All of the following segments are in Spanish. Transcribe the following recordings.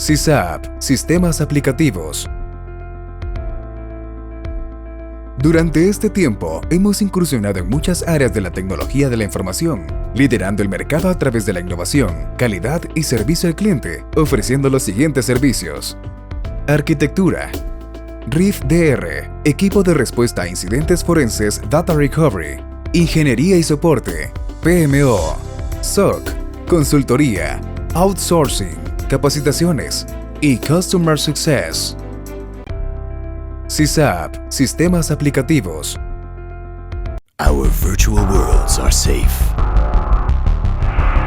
SysApp, Sistemas Aplicativos. Durante este tiempo, hemos incursionado en muchas áreas de la tecnología de la información, liderando el mercado a través de la innovación, calidad y servicio al cliente, ofreciendo los siguientes servicios. Arquitectura. RIF DR, equipo de respuesta a incidentes forenses Data Recovery. Ingeniería y soporte, PMO. SOC, consultoría, outsourcing, capacitaciones y Customer Success. SysApp, Sistemas Aplicativos. Our virtual worlds are safe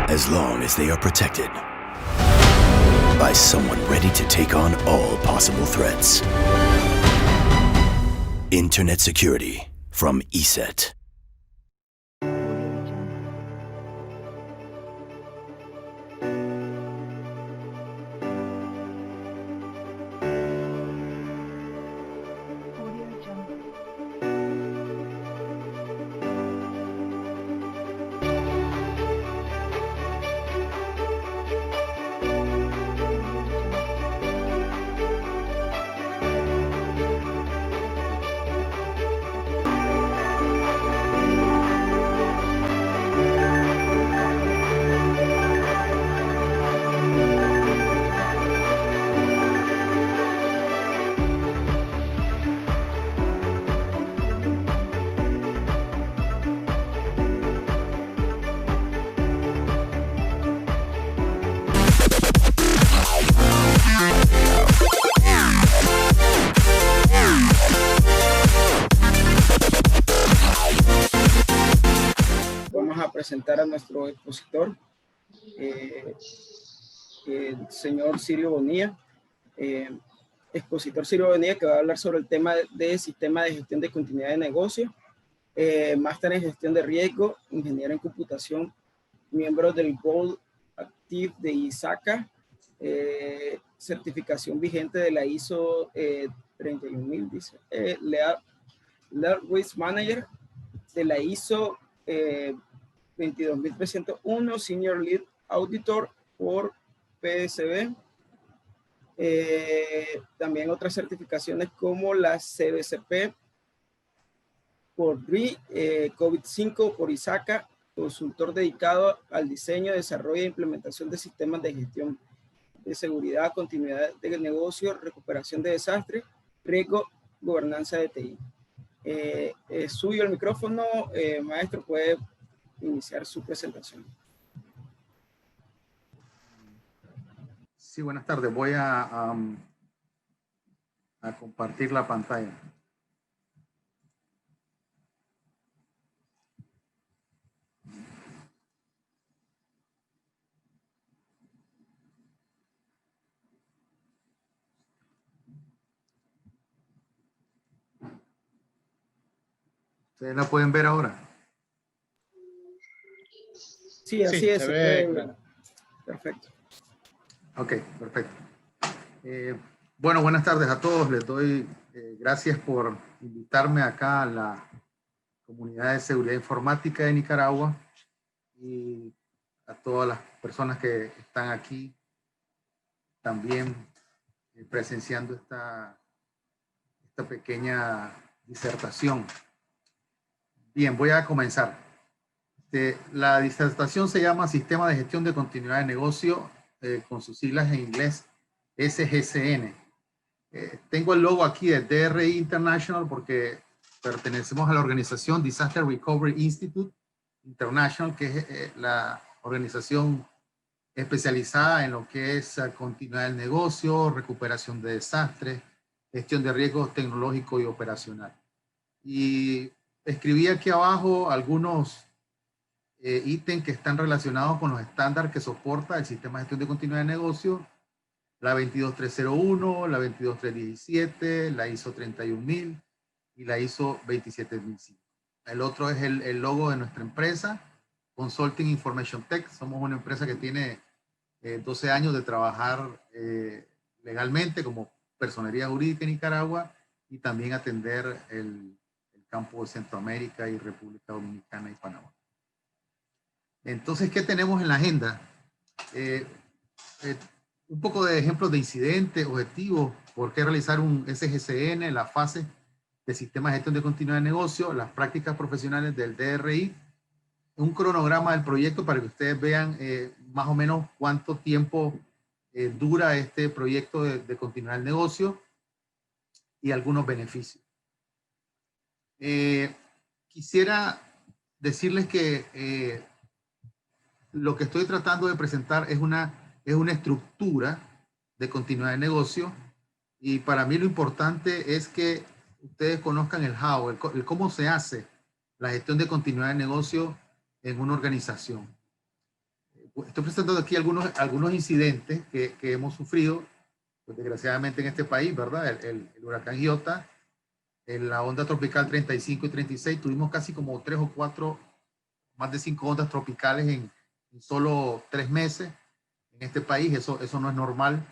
as long as they are protected by someone ready to take on all possible threats. Internet security from ESET. Presentar a nuestro expositor, el señor Sirio Bonilla, expositor Sirio Bonilla, que va a hablar sobre el tema de sistema de gestión de continuidad de negocio, máster en gestión de riesgo, ingeniero en computación, miembro del Gold Active de ISACA, certificación vigente de la ISO 31000, dice, Lead Risk Manager de la ISO 22301, Senior Lead Auditor por PSB. También otras certificaciones como la CBCP por DRI, COVID-5 por ISACA, consultor dedicado al diseño, desarrollo e implementación de sistemas de gestión de seguridad, continuidad de negocio, recuperación de desastres, riesgo, gobernanza de TI. Es suyo el micrófono, maestro, puede iniciar su presentación. Sí, buenas tardes. Voy a compartir la pantalla. ¿Ustedes la pueden ver ahora? Sí, así es. Se ve, claro. Perfecto. Ok, perfecto. Bueno, buenas tardes a todos. Les doy gracias por invitarme acá a la Comunidad de Seguridad Informática de Nicaragua y a todas las personas que están aquí también presenciando esta pequeña disertación. Bien, voy a comenzar. La disertación se llama Sistema de Gestión de Continuidad de Negocio, con sus siglas en inglés SGCN. Tengo el logo aquí de DRI International porque pertenecemos a la organización Disaster Recovery Institute International, que es la organización especializada en lo que es continuidad del negocio, recuperación de desastres, gestión de riesgos tecnológico y operacional. Y escribí aquí abajo algunos ítems que están relacionados con los estándares que soporta el sistema de gestión de continuidad de negocio, la 22301, la 22317, la ISO 31000 y la ISO 27005. El otro es el logo de nuestra empresa, Consulting Information Tech. Somos una empresa que tiene 12 años de trabajar legalmente como personería jurídica en Nicaragua y también atender el campo de Centroamérica y República Dominicana y Panamá. Entonces, ¿qué tenemos en la agenda? Un poco de ejemplos de incidentes, objetivos, por qué realizar un SGCN, la fase de Sistema de Gestión de Continuidad de Negocio, las prácticas profesionales del DRI, un cronograma del proyecto para que ustedes vean más o menos cuánto tiempo dura este proyecto de continuidad del negocio y algunos beneficios. Quisiera decirles que lo que estoy tratando de presentar es una estructura de continuidad de negocio, y para mí lo importante es que ustedes conozcan el how, el cómo se hace la gestión de continuidad de negocio en una organización. Estoy presentando aquí algunos incidentes que hemos sufrido, pues, desgraciadamente en este país, ¿verdad? El huracán Iota, en la onda tropical 35 y 36, tuvimos casi como 3 o 4, más de 5 ondas tropicales en solo 3 meses en este país. Eso no es normal.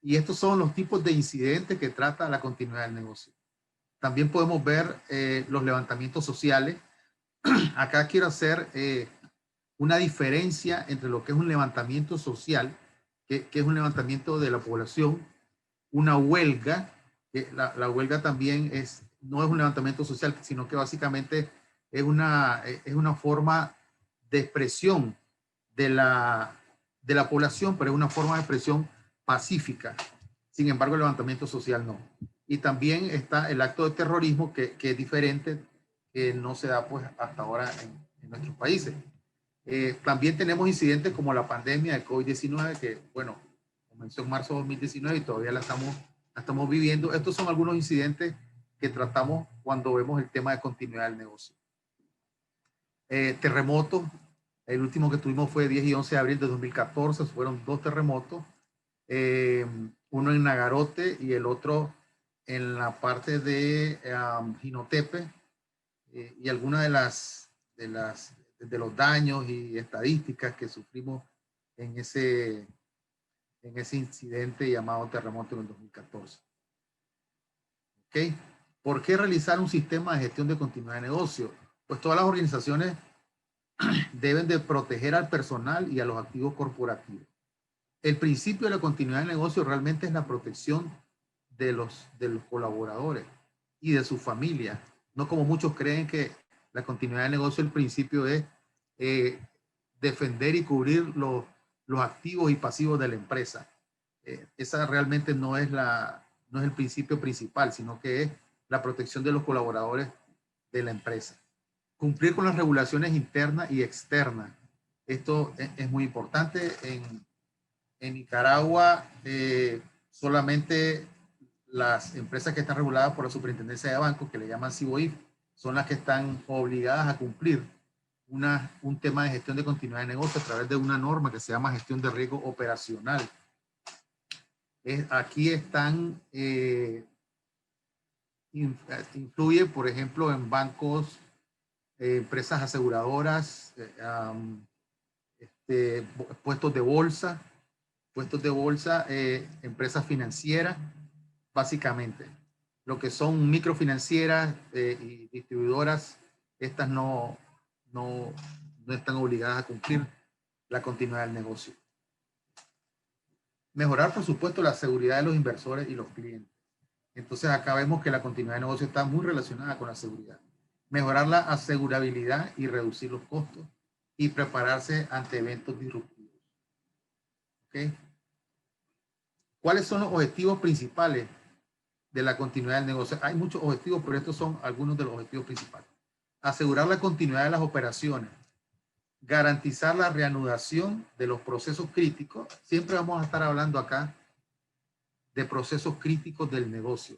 Y estos son los tipos de incidentes que trata la continuidad del negocio. También podemos ver los levantamientos sociales. Acá quiero hacer una diferencia entre lo que es un levantamiento social, que es un levantamiento de la población, una huelga, que la huelga también no es un levantamiento social, sino que básicamente es una forma de expresión de la población, pero es una forma de expresión pacífica. Sin embargo, el levantamiento social no. Y también está el acto de terrorismo, que es diferente, que no se da pues hasta ahora en nuestros países. También tenemos incidentes como la pandemia de COVID-19, que bueno, comenzó en marzo de 2019 y todavía la estamos viviendo. Estos son algunos incidentes que tratamos cuando vemos el tema de continuidad del negocio. Terremotos. El último que tuvimos fue 10 y 11 de abril de 2014. Fueron 2 terremotos. Uno en Nagarote y el otro en la parte de Jinotepe. Y algunas de los daños y estadísticas que sufrimos en ese incidente llamado terremoto en el 2014. ¿Ok? ¿Por qué realizar un sistema de gestión de continuidad de negocio? Pues todas las organizaciones deben de proteger al personal y a los activos corporativos. El principio de la continuidad de negocio realmente es la protección de los colaboradores y de su familia. No como muchos creen que la continuidad de negocio, el principio es defender y cubrir los activos y pasivos de la empresa. Esa realmente no es el principio principal, sino que es la protección de los colaboradores de la empresa. Cumplir con las regulaciones internas y externas. Esto es muy importante. En Nicaragua, solamente las empresas que están reguladas por la Superintendencia de Bancos, que le llaman CIBOIF, son las que están obligadas a cumplir un tema de gestión de continuidad de negocio a través de una norma que se llama gestión de riesgo operacional. Aquí están, influye, por ejemplo, en bancos, empresas aseguradoras, puestos de bolsa, empresas financieras, básicamente. Lo que son microfinancieras y distribuidoras, estas no están obligadas a cumplir la continuidad del negocio. Mejorar, por supuesto, la seguridad de los inversores y los clientes. Entonces, acá vemos que la continuidad de negocio está muy relacionada con la seguridad. Mejorar la asegurabilidad y reducir los costos y prepararse ante eventos disruptivos. ¿Okay? ¿Cuáles son los objetivos principales de la continuidad del negocio? Hay muchos objetivos, pero estos son algunos de los objetivos principales. Asegurar la continuidad de las operaciones. Garantizar la reanudación de los procesos críticos. Siempre vamos a estar hablando acá de procesos críticos del negocio.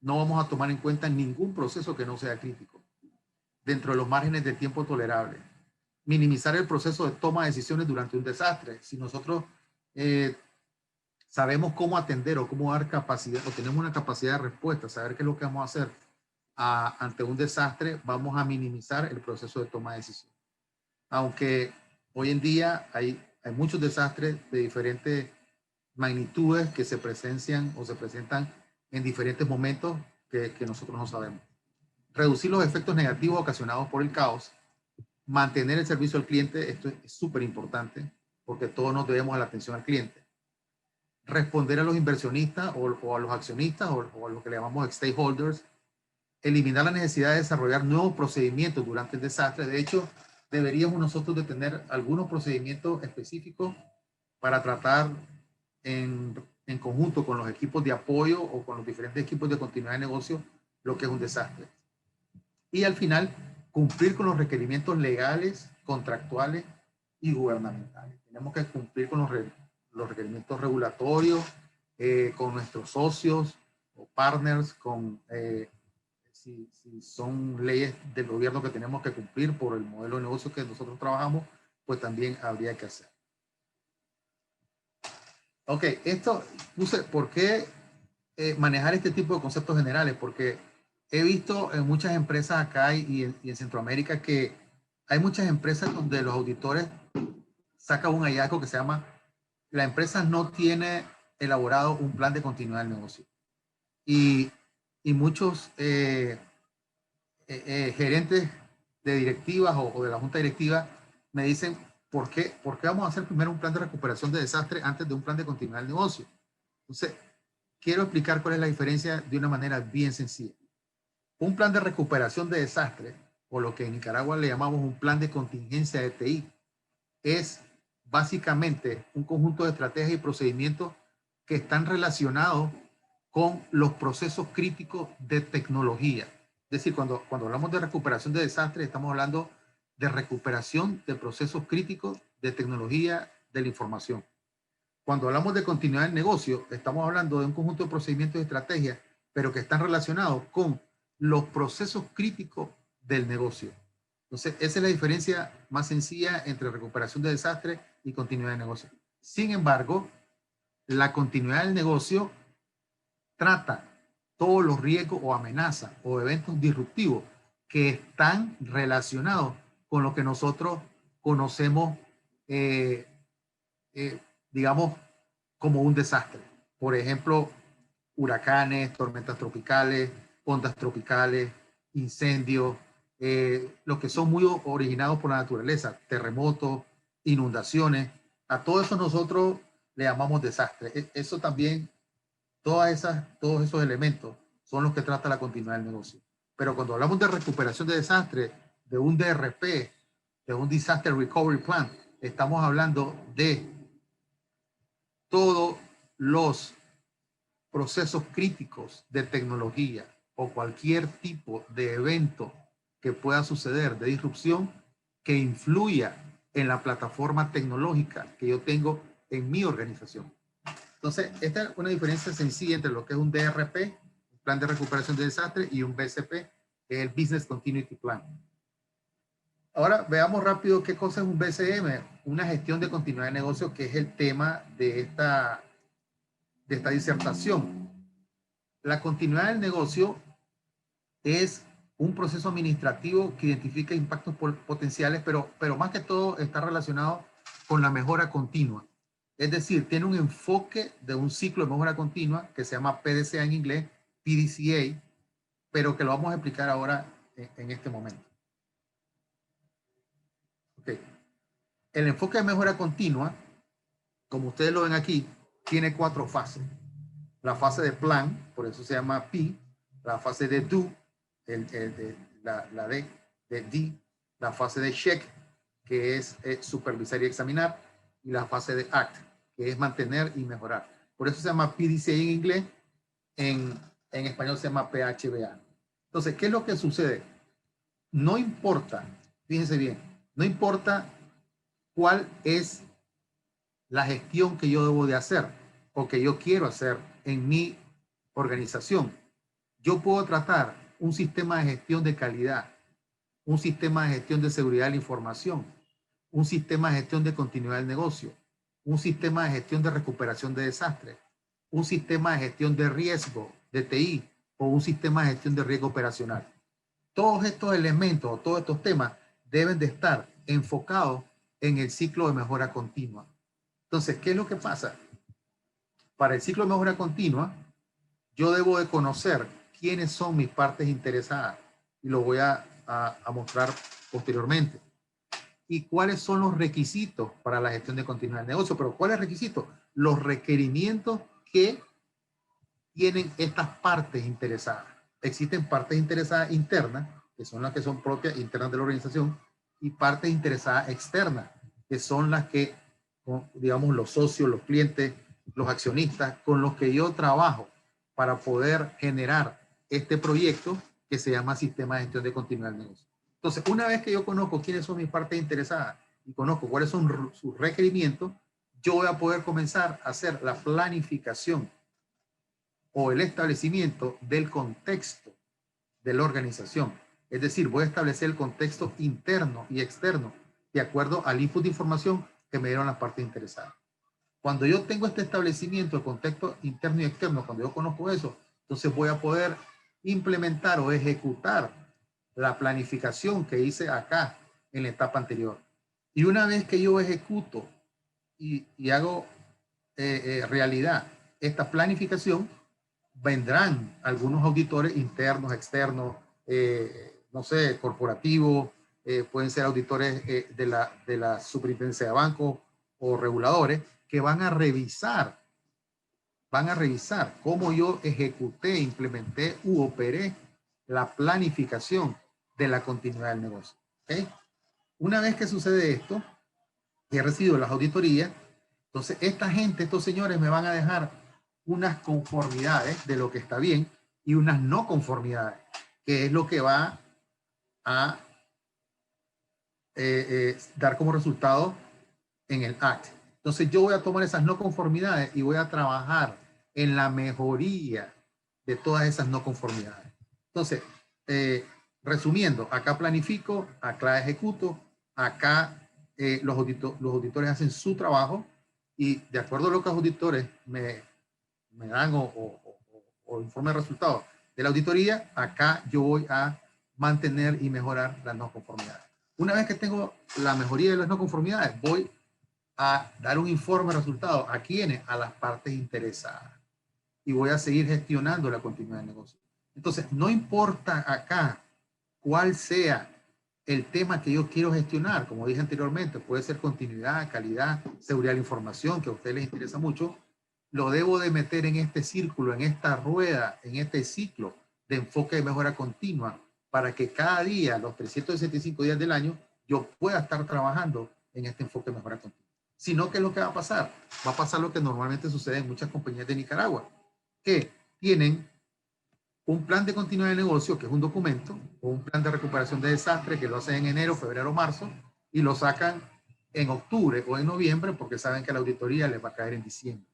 No vamos a tomar en cuenta ningún proceso que no sea crítico, dentro de los márgenes de tiempo tolerables. Minimizar el proceso de toma de decisiones durante un desastre. Si nosotros sabemos cómo atender o cómo dar capacidad, o tenemos una capacidad de respuesta, saber qué es lo que vamos a hacer ante un desastre, vamos a minimizar el proceso de toma de decisiones. Aunque hoy en día hay muchos desastres de diferentes magnitudes que se presencian o se presentan en diferentes momentos que nosotros no sabemos. Reducir los efectos negativos ocasionados por el caos. Mantener el servicio al cliente. Esto es súper importante porque todos nos debemos a la atención al cliente. responder a los inversionistas o a los accionistas o a lo que le llamamos stakeholders, eliminar la necesidad de desarrollar nuevos procedimientos durante el desastre. De hecho, deberíamos nosotros de tener algunos procedimientos específicos para tratar en conjunto con los equipos de apoyo o con los diferentes equipos de continuidad de negocio lo que es un desastre. Y al final, cumplir con los requerimientos legales, contractuales y gubernamentales. Tenemos que cumplir con los requerimientos regulatorios, con nuestros socios o partners, si son leyes del gobierno que tenemos que cumplir por el modelo de negocio que nosotros trabajamos, pues también habría que hacer. Ok, esto puse, ¿por qué manejar este tipo de conceptos generales? Porque he visto en muchas empresas acá y en Centroamérica que hay muchas empresas donde los auditores sacan un hallazgo que se llama: la empresa no tiene elaborado un plan de continuidad del negocio. Y muchos gerentes de directivas o de la junta directiva me dicen: ¿por qué vamos a hacer primero un plan de recuperación de desastre antes de un plan de continuidad del negocio? Entonces, quiero explicar cuál es la diferencia de una manera bien sencilla. Un plan de recuperación de desastre, o lo que en Nicaragua le llamamos un plan de contingencia de TI, es básicamente un conjunto de estrategias y procedimientos que están relacionados con los procesos críticos de tecnología. Es decir, cuando hablamos de recuperación de desastre, estamos hablando de recuperación de procesos críticos de tecnología de la información. Cuando hablamos de continuidad del negocio, estamos hablando de un conjunto de procedimientos y estrategias, pero que están relacionados con los procesos críticos del negocio. Entonces, esa es la diferencia más sencilla entre recuperación de desastre y continuidad de negocio. Sin embargo, la continuidad del negocio trata todos los riesgos o amenazas o eventos disruptivos que están relacionados con lo que nosotros conocemos, digamos, como un desastre. Por ejemplo, huracanes, tormentas tropicales, ondas tropicales, incendios, los que son muy originados por la naturaleza, terremotos, inundaciones. A todo eso nosotros le llamamos desastre. Eso también, todos esos elementos son los que trata la continuidad del negocio. Pero cuando hablamos de recuperación de desastre, de un DRP, de un Disaster Recovery Plan, estamos hablando de todos los procesos críticos de tecnología o cualquier tipo de evento que pueda suceder de disrupción que influya en la plataforma tecnológica que yo tengo en mi organización. Entonces, esta es una diferencia sencilla entre lo que es un DRP, un plan de recuperación de desastre, y un BCP, que es el Business Continuity Plan. Ahora veamos rápido qué cosa es un BCM, una gestión de continuidad de negocio, que es el tema de esta disertación. La continuidad del negocio es un proceso administrativo que identifica impactos potenciales, pero más que todo está relacionado con la mejora continua. Es decir, tiene un enfoque de un ciclo de mejora continua que se llama PDCA en inglés, PDCA, pero que lo vamos a explicar ahora en este momento. Okay. El enfoque de mejora continua, como ustedes lo ven aquí, tiene 4 fases. La fase de plan, por eso se llama P, la fase de do, la D, de D, la fase de check, que es supervisar y examinar, y la fase de act, que es mantener y mejorar. Por eso se llama PDCA en inglés, en español se llama PHBA. Entonces, ¿qué es lo que sucede? No importa, fíjense bien, no importa cuál es la gestión que yo debo de hacer o que yo quiero hacer en mi organización. Yo puedo tratar un sistema de gestión de calidad, un sistema de gestión de seguridad de la información, un sistema de gestión de continuidad del negocio, un sistema de gestión de recuperación de desastres, un sistema de gestión de riesgo de TI o un sistema de gestión de riesgo operacional. Todos estos elementos o todos estos temas deben de estar enfocados en el ciclo de mejora continua. Entonces, ¿qué es lo que pasa? Para el ciclo de mejora continua, yo debo de conocer quiénes son mis partes interesadas y lo voy a mostrar posteriormente. y cuáles son los requisitos para la gestión de continuidad del negocio. Pero ¿cuáles requisitos? Los requerimientos que tienen estas partes interesadas. Existen partes interesadas internas, que son las que son propias internas de la organización, y partes interesadas externas, que son las que, digamos, los socios, los clientes, los accionistas, con los que yo trabajo para poder generar este proyecto que se llama Sistema de Gestión de Continuidad del Negocio. Entonces, una vez que yo conozco quiénes son mis partes interesadas y conozco cuáles son sus requerimientos, yo voy a poder comenzar a hacer la planificación o el establecimiento del contexto de la organización. Es decir, voy a establecer el contexto interno y externo de acuerdo al input de información que me dieron las partes interesadas. Cuando yo tengo este establecimiento de contexto interno y externo, cuando yo conozco eso, entonces voy a poder implementar o ejecutar la planificación que hice acá en la etapa anterior. Y una vez que yo ejecuto y hago realidad esta planificación, vendrán algunos auditores internos, externos, no sé, corporativos, pueden ser auditores de la superintendencia de bancos o reguladores que van a revisar cómo yo ejecuté, implementé u operé la planificación de la continuidad del negocio. ¿Okay? Una vez que sucede esto, que he recibido las auditorías, entonces esta gente, estos señores me van a dejar unas conformidades de lo que está bien y unas no conformidades, que es lo que va a dar como resultado en el ACT. Entonces yo voy a tomar esas no conformidades y voy a trabajar en la mejoría de todas esas no conformidades. Entonces, resumiendo, acá planifico, acá ejecuto, acá los auditores hacen su trabajo y de acuerdo a lo que los auditores me dan o informe de resultados de la auditoría, acá yo voy a mantener y mejorar las no conformidades. Una vez que tengo la mejoría de las no conformidades, voy a dar un informe de resultados. ¿A quiénes? A las partes interesadas. Y voy a seguir gestionando la continuidad del negocio. Entonces, no importa acá cuál sea el tema que yo quiero gestionar, como dije anteriormente, puede ser continuidad, calidad, seguridad de la información, que a ustedes les interesa mucho, lo debo de meter en este círculo, en esta rueda, en este ciclo de enfoque de mejora continua, para que cada día, los 365 días del año, yo pueda estar trabajando en este enfoque de mejora continua. Si no, ¿qué es lo que va a pasar? Va a pasar lo que normalmente sucede en muchas compañías de Nicaragua, que tienen un plan de continuidad de negocio, que es un documento, o un plan de recuperación de desastre, que lo hacen en enero, febrero, marzo, y lo sacan en octubre o en noviembre, porque saben que la auditoría les va a caer en diciembre.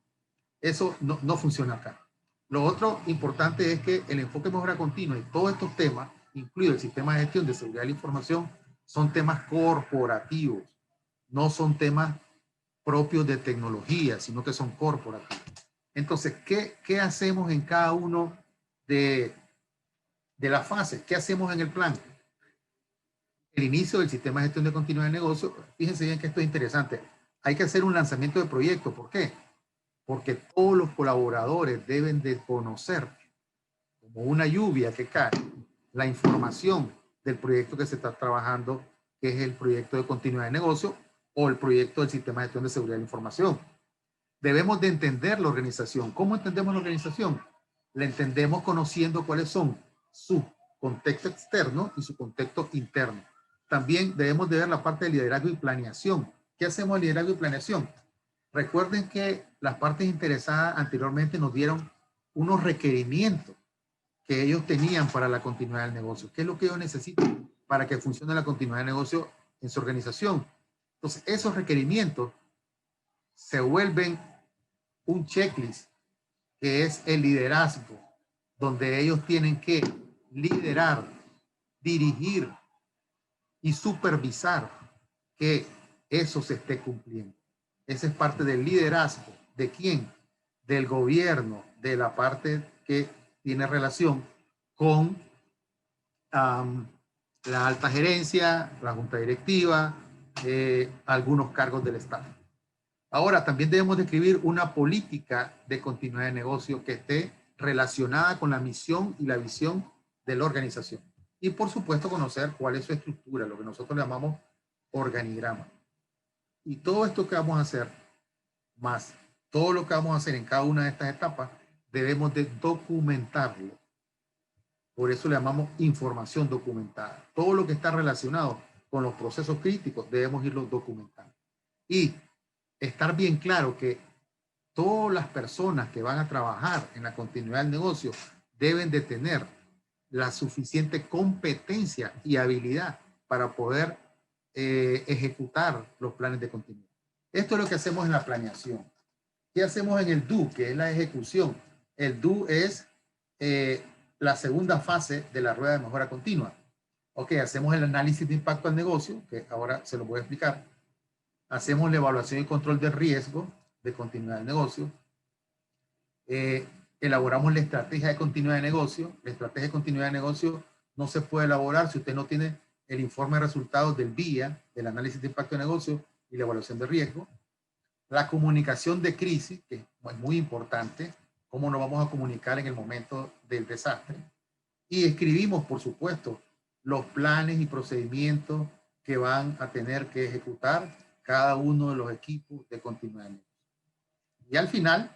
Eso no funciona acá. Lo otro importante es que el enfoque de mejora continua y todos estos temas, incluido el sistema de gestión de seguridad de la información, son temas corporativos, no son temas propios de tecnología, sino que son corporativos. Entonces, ¿qué hacemos en cada uno de las fases? ¿Qué hacemos en el plan? El inicio del sistema de gestión de continuidad de negocio, fíjense bien que esto es interesante. Hay que hacer un lanzamiento de proyecto. ¿Por qué? Porque todos los colaboradores deben de conocer, como una lluvia que cae, la información del proyecto que se está trabajando, que es el proyecto de continuidad de negocio o el proyecto del sistema de gestión de seguridad de la información. Debemos de entender la organización. ¿Cómo entendemos la organización? La entendemos conociendo cuáles son su contexto externo y su contexto interno. También debemos de ver la parte de liderazgo y planeación. ¿Qué hacemos en liderazgo y planeación? Recuerden que las partes interesadas anteriormente nos dieron unos requerimientos que ellos tenían para la continuidad del negocio. ¿Qué es lo que ellos necesitan para que funcione la continuidad del negocio en su organización? Entonces, esos requerimientos se vuelven un checklist, que es el liderazgo, donde ellos tienen que liderar, dirigir y supervisar que eso se esté cumpliendo. Esa es parte del liderazgo. ¿De quién? Del gobierno, de la parte que tiene relación con la alta gerencia, la junta directiva, algunos cargos del Estado. Ahora, también debemos describir una política de continuidad de negocio que esté relacionada con la misión y la visión de la organización. Y, por supuesto, conocer cuál es su estructura, lo que nosotros llamamos organigrama. Y todo esto que vamos a hacer, más todo lo que vamos a hacer en cada una de estas etapas, debemos de documentarlo. Por eso le llamamos información documentada. Todo lo que está relacionado con los procesos críticos debemos irlo documentando. Y estar bien claro que todas las personas que van a trabajar en la continuidad del negocio deben de tener la suficiente competencia y habilidad para poder ejecutar los planes de continuidad. Esto es lo que hacemos en la planeación. ¿Qué hacemos en el DO, que es la ejecución? El DO es la segunda fase de la rueda de mejora continua. Ok, hacemos el análisis de impacto al negocio, que ahora se lo voy a explicar. Hacemos la evaluación y control de riesgo de continuidad del negocio. Elaboramos la estrategia de continuidad de negocio. La estrategia de continuidad de negocio no se puede elaborar si usted no tiene el informe de resultados del BIA, del análisis de impacto de negocio y la evaluación de riesgo. La comunicación de crisis, que es muy importante, cómo nos vamos a comunicar en el momento del desastre. Y escribimos, por supuesto, los planes y procedimientos que van a tener que ejecutar cada uno de los equipos de continuidad de negocio. Y al final,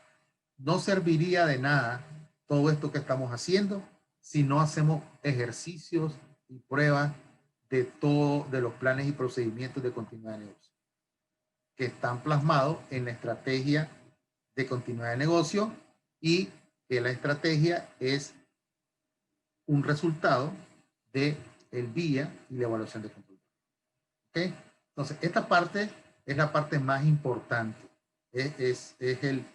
no serviría de nada todo esto que estamos haciendo si no hacemos ejercicios y pruebas de todos de los planes y procedimientos de continuidad de negocio, que están plasmados en la estrategia de continuidad de negocio, y que la estrategia es un resultado de el BIA y la evaluación de control. ¿Okay? Entonces, esta parte es la parte más importante, es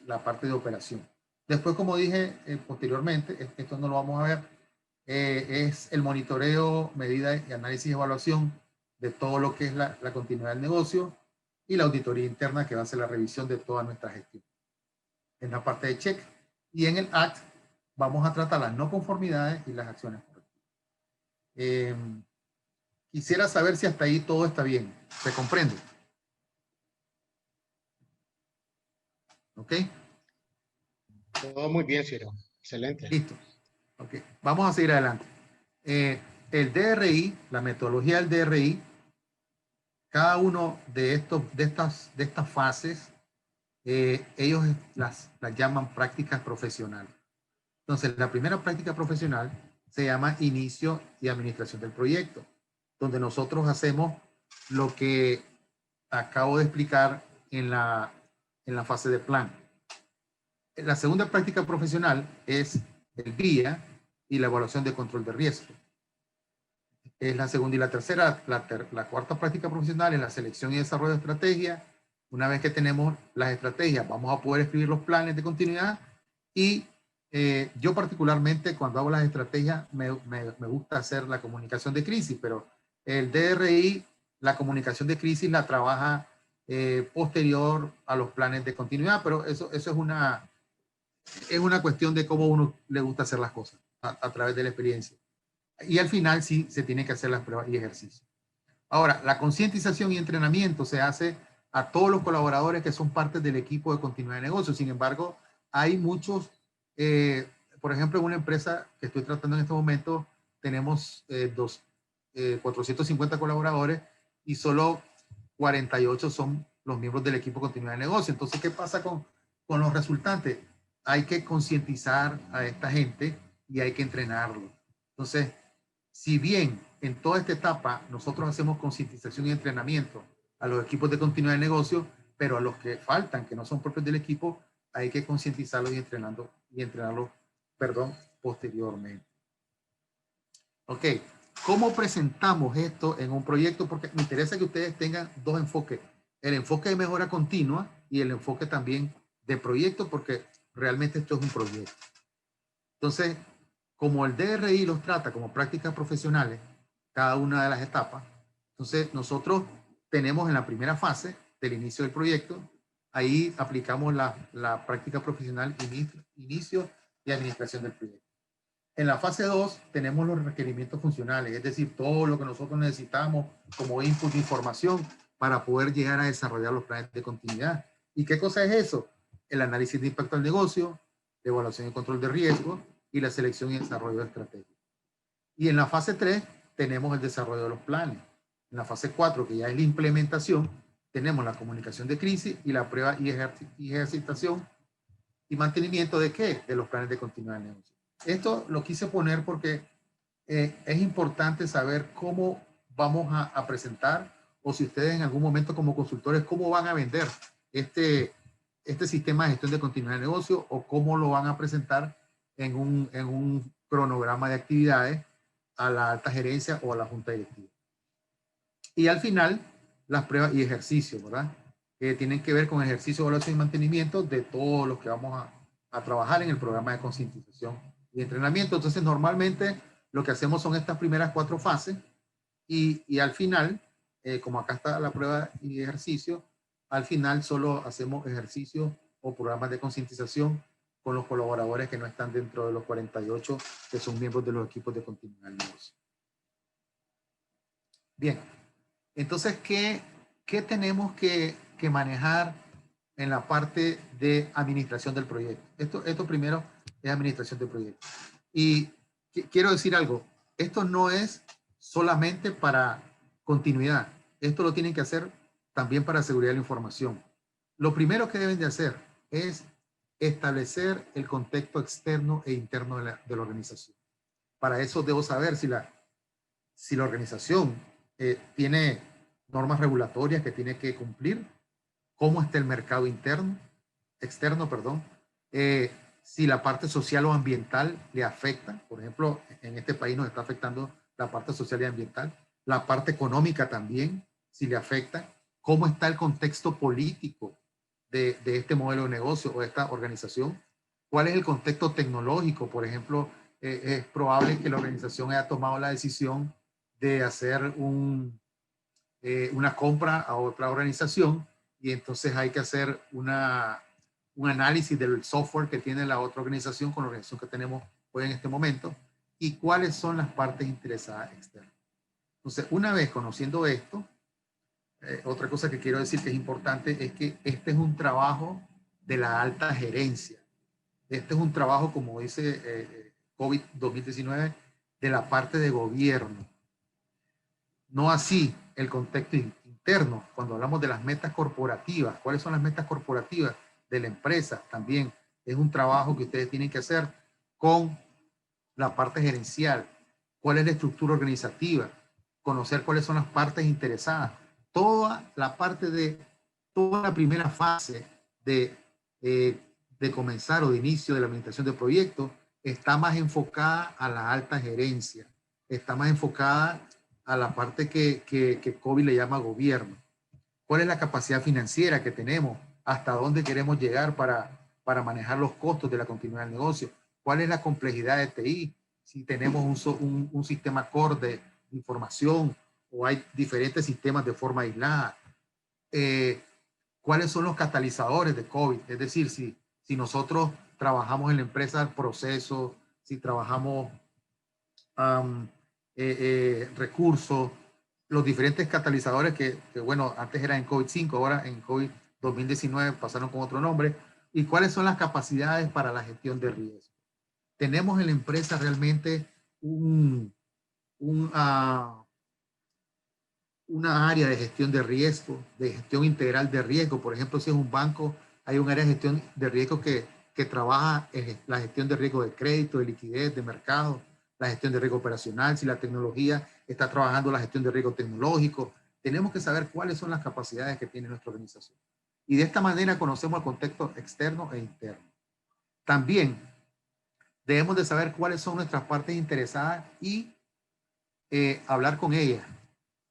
la parte de operación. Después, como dije posteriormente, esto no lo vamos a ver, es el monitoreo, medida y análisis y evaluación de todo lo que es la continuidad del negocio, y la auditoría interna, que va a ser la revisión de toda nuestra gestión. En la parte de check, y en el ACT vamos a tratar las no conformidades y las acciones correctivas. Quisiera saber si hasta ahí todo está bien. ¿Se comprende? ¿Ok? Todo muy bien, Ciro. Excelente. Listo. Ok, vamos a seguir adelante. El DRI, la metodología del DRI, cada uno de estas fases, ellos las llaman prácticas profesionales. Entonces, la primera práctica profesional se llama inicio y administración del proyecto, donde nosotros hacemos lo que acabo de explicar en la fase de plan. La segunda práctica profesional es el BIA y la evaluación de control de riesgo. Es la segunda y la tercera. La cuarta práctica profesional es la selección y desarrollo de estrategia. Una vez que tenemos las estrategias, vamos a poder escribir los planes de continuidad. Y yo particularmente, cuando hago las estrategias, me gusta hacer la comunicación de crisis, pero el DRI, la comunicación de crisis la trabaja posterior a los planes de continuidad, pero eso es una cuestión de cómo uno le gusta hacer las cosas a través de la experiencia. Y al final sí se tiene que hacer las pruebas y ejercicios. Ahora, la concientización y entrenamiento se hace a todos los colaboradores que son parte del equipo de continuidad de negocio. Sin embargo, hay muchos, por ejemplo, en una empresa que estoy tratando en este momento, tenemos 450 colaboradores y solo 48 son los miembros del equipo de continuidad de negocio. Entonces, ¿qué pasa con los resultantes? Hay que concientizar a esta gente y hay que entrenarlo. Entonces, si bien en toda esta etapa nosotros hacemos concientización y entrenamiento a los equipos de continuidad de negocio, pero a los que faltan, que no son propios del equipo, hay que concientizarlos y entrenarlos, posteriormente. Ok, ¿cómo presentamos esto en un proyecto? Porque me interesa que ustedes tengan dos enfoques, el enfoque de mejora continua y el enfoque también de proyecto, porque realmente esto es un proyecto. Entonces, como el DRI los trata como prácticas profesionales, cada una de las etapas, entonces nosotros tenemos en la primera fase del inicio del proyecto, ahí aplicamos la práctica profesional inicio y administración del proyecto. En la fase 2 tenemos los requerimientos funcionales, es decir, todo lo que nosotros necesitamos como input de información para poder llegar a desarrollar los planes de continuidad. ¿Y qué cosa es eso? El análisis de impacto al negocio, la evaluación y control de riesgo y la selección y desarrollo de estrategias. Y en la fase 3 tenemos el desarrollo de los planes. En la fase 4, que ya es la implementación, tenemos la comunicación de crisis y la prueba y ejercitación y mantenimiento ¿de qué? De los planes de continuidad de negocio. Esto lo quise poner porque es importante saber cómo vamos a presentar, o si ustedes en algún momento como consultores, cómo van a vender este sistema de gestión de continuidad de negocio, o cómo lo van a presentar en un cronograma de actividades a la alta gerencia o a la junta directiva. Y al final, las pruebas y ejercicios, ¿verdad? Que tienen que ver con ejercicio, evaluación y mantenimiento de todos los que vamos a trabajar en el programa de concientización y entrenamiento. Entonces, normalmente lo que hacemos son estas primeras 4 fases y al final, como acá está la prueba y ejercicio, al final solo hacemos ejercicios o programas de concientización con los colaboradores que no están dentro de los 48 que son miembros de los equipos de continuidad del negocio. Bien, entonces, ¿qué tenemos que manejar en la parte de administración del proyecto? Esto primero es administración del proyecto. Y quiero decir algo, esto no es solamente para continuidad, esto lo tienen que hacer también para seguridad de la información. Lo primero que deben de hacer es establecer el contexto externo e interno de la organización. Para eso debo saber si la organización tiene normas regulatorias que tiene que cumplir, cómo está el mercado externo, perdón, si la parte social o ambiental le afecta. Por ejemplo, en este país nos está afectando la parte social y ambiental, la parte económica también, si le afecta, cómo está el contexto político de este modelo de negocio o de esta organización, cuál es el contexto tecnológico. Por ejemplo, es probable que la organización haya tomado la decisión de hacer una compra a otra organización y entonces hay que hacer un análisis del software que tiene la otra organización con la organización que tenemos hoy en este momento y cuáles son las partes interesadas externas. Entonces, una vez conociendo esto, otra cosa que quiero decir que es importante es que este es un trabajo de la alta gerencia. Este es un trabajo, como dice COVID 2019, de la parte de gobierno. No así el contexto interno. Cuando hablamos de las metas corporativas, ¿cuáles son las metas corporativas de la empresa? También es un trabajo que ustedes tienen que hacer con la parte gerencial. ¿Cuál es la estructura organizativa? Conocer cuáles son las partes interesadas. Toda la parte de toda la primera fase de comenzar o de inicio de la administración de proyectos está más enfocada a la alta gerencia, está más enfocada a la parte que COVID le llama gobierno. ¿Cuál es la capacidad financiera que tenemos? ¿Hasta dónde queremos llegar para manejar los costos de la continuidad del negocio? ¿Cuál es la complejidad de TI? Si tenemos un sistema core de información o hay diferentes sistemas de forma aislada. ¿Cuáles son los catalizadores de COVID? Es decir, si nosotros trabajamos en la empresa procesos, si trabajamos recursos, los diferentes catalizadores que bueno, antes eran en COVID-5, ahora en COVID 2019 pasaron con otro nombre. ¿Y cuáles son las capacidades para la gestión de riesgo? Tenemos en la empresa realmente una área de gestión de riesgo, de gestión integral de riesgo. Por ejemplo, si es un banco, hay un área de gestión de riesgo que trabaja en la gestión de riesgo de crédito, de liquidez, de mercado, la gestión de riesgo operacional. Si la tecnología está trabajando la gestión de riesgo tecnológico, tenemos que saber cuáles son las capacidades que tiene nuestra organización. Y de esta manera conocemos el contexto externo e interno. También debemos de saber cuáles son nuestras partes interesadas y hablar con ellas